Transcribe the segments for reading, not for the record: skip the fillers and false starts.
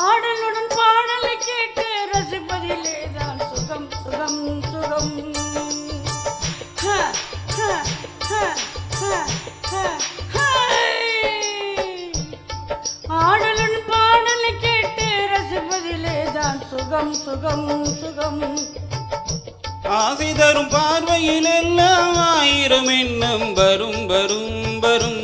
ஆடலுடன் பாடலை கேட்டு ரசிப்பதிலே தான் சுகம் சுகம் சுகம். ஆடலுடன் பாடலை கேட்டு ரசிப்பதிலே தான் சுகம் சுகம் சுகம். ஆசை தரும் பார்வையில் எல்லாம் ஆயிரம் எண்ணம் வரும் வரும் வரும்.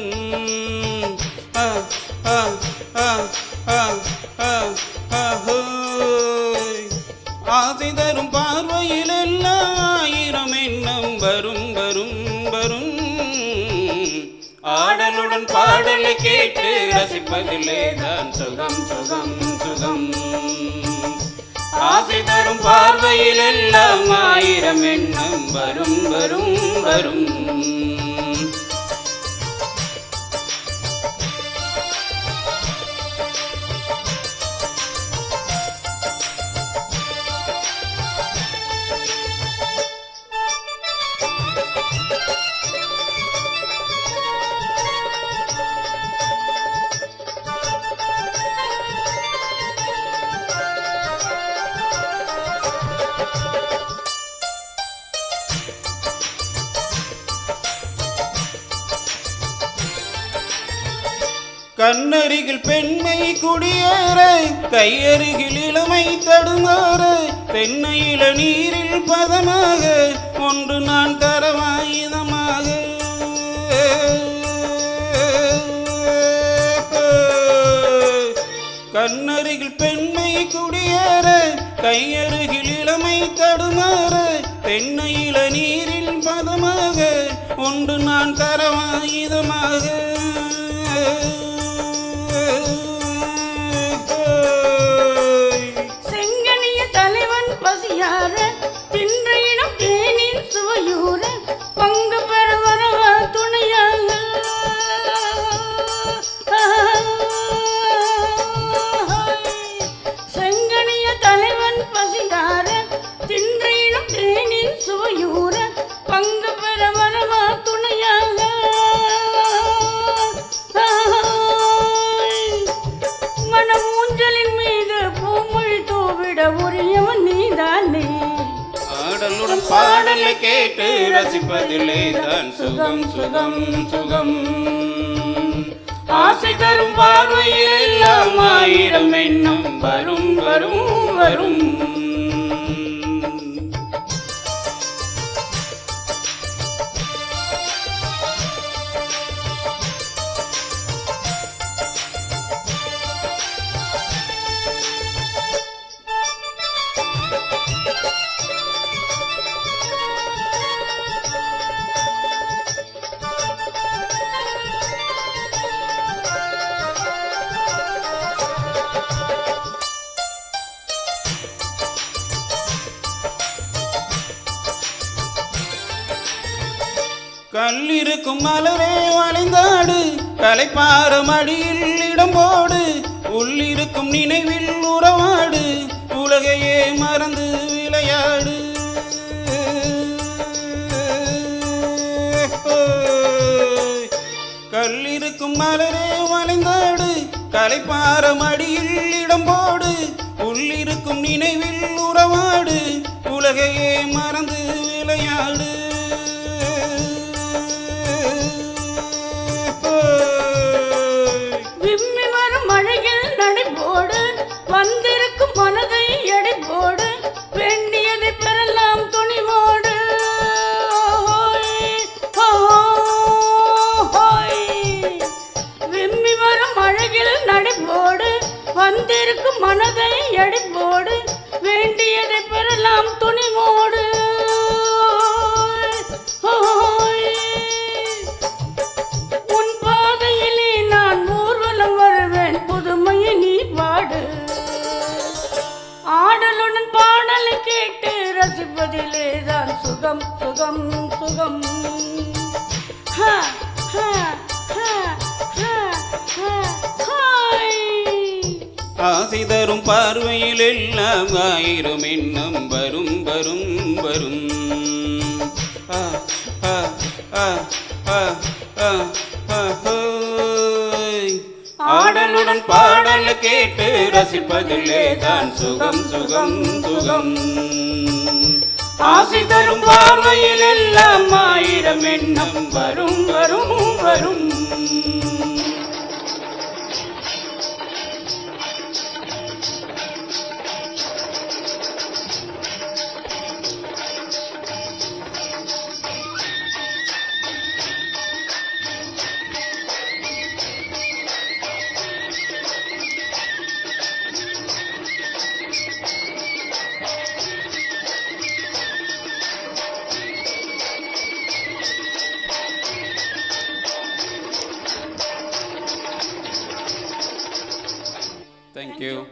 ஆசை தரும் பார்வையில் எல்லாம் ஆயிரம் எண்ணம் வரும் வரும் வரும். ஆடலுடன் பாடலை கேட்டு ரசிப்பதிலே தான் சுகம் சுகம் சுகம். ஆசை தரும் பார்வையில் எல்லாம் ஆயிரம் எண்ணம் வரும் வரும் வரும். கண்ணருகில் பெண்மை குடியேற, கையருகில் இளமை தடுமாற, தென்னையில நீரில் பதமாக ஒன்று நான் தரவாயுதமாக. கண்ணருகில் பெண்மை குடியேற, கையருகில் இளமை தடுமாற, தென்னையில நீரில் பதமாக ஒன்று நான் தரவாயுதமாக. செங்கனிய தலைவன் பசியார, தின்ற இடம் தேனின் சுவையூர, பங்கு பெற வரவ துணையாக. செங்கனிய தலைவன் பசியார, தின்ற இடம் தேனின் சுவையூர, பங்கு பெற வரவ துணையாக. மனமூஞ்சலின் மீது பூமொழி தூவிட உரியவன் நீதானே. ஆடலுடன் பாடலை கேட்டு ரசிப்பதிலே தான் சுகம் சுகம் சுகம். ஆசை தரும் பார்வையில் எல்லாம் ஆயிரம் எண்ணம் வரும் வரும் வரும். கல்லிருக்கும் மலரே வளைந்தாடு, கலைப்பார மடியில் இடம் போடு, உள்ளிருக்கும் நினைவில் உறவாடு, உலகையே மறந்து விளையாடு. கல்லிருக்கும் மலரே வளைந்தாடு, கலைப்பார மடியில் இடம் போடு, உள்ளிருக்கும் நினைவில் உறவாடு, உலகையே மறந்து விளையாடு. விம்மி வரும் மழையில் நடைபோடு, வந்திருக்கும் மனதை எடை போடு, வேண்டியதை பெறலாம் துணிவோடு. விம்மி வரும் மழையில் நடைபோடு, வந்திருக்கும் மனதை எடை போடு, வேண்டியதை பெறலாம் துணிவோடு. உன் பாதையிலே நான் ஊர்வலம் வருவேன், புதுமையை நீ பாடு. ஆடலுடன் பாடலை கேட்டு ரசிப்பதிலே தான் சுகம் சுகம் சுகம். ஹ ஹ ஹ ஹ ஹ ஹ. ஆசை தரும் பார்வையில் எல்லாம் ஆயிரம் எண்ணம் வரும் வரும் வரும். ஆ ஆ ஆ ஆ ஆ ஆ ஹோய். ஆடலுடன் பாடல் கேட்டு ரசிப்பதிலே தான் சுகம் சுகம் சுகம். ஆசை தரும் பார்வையில் எல்லாம் ஆயிரம் எண்ணம் வரும் வரும் வரும். Thank you.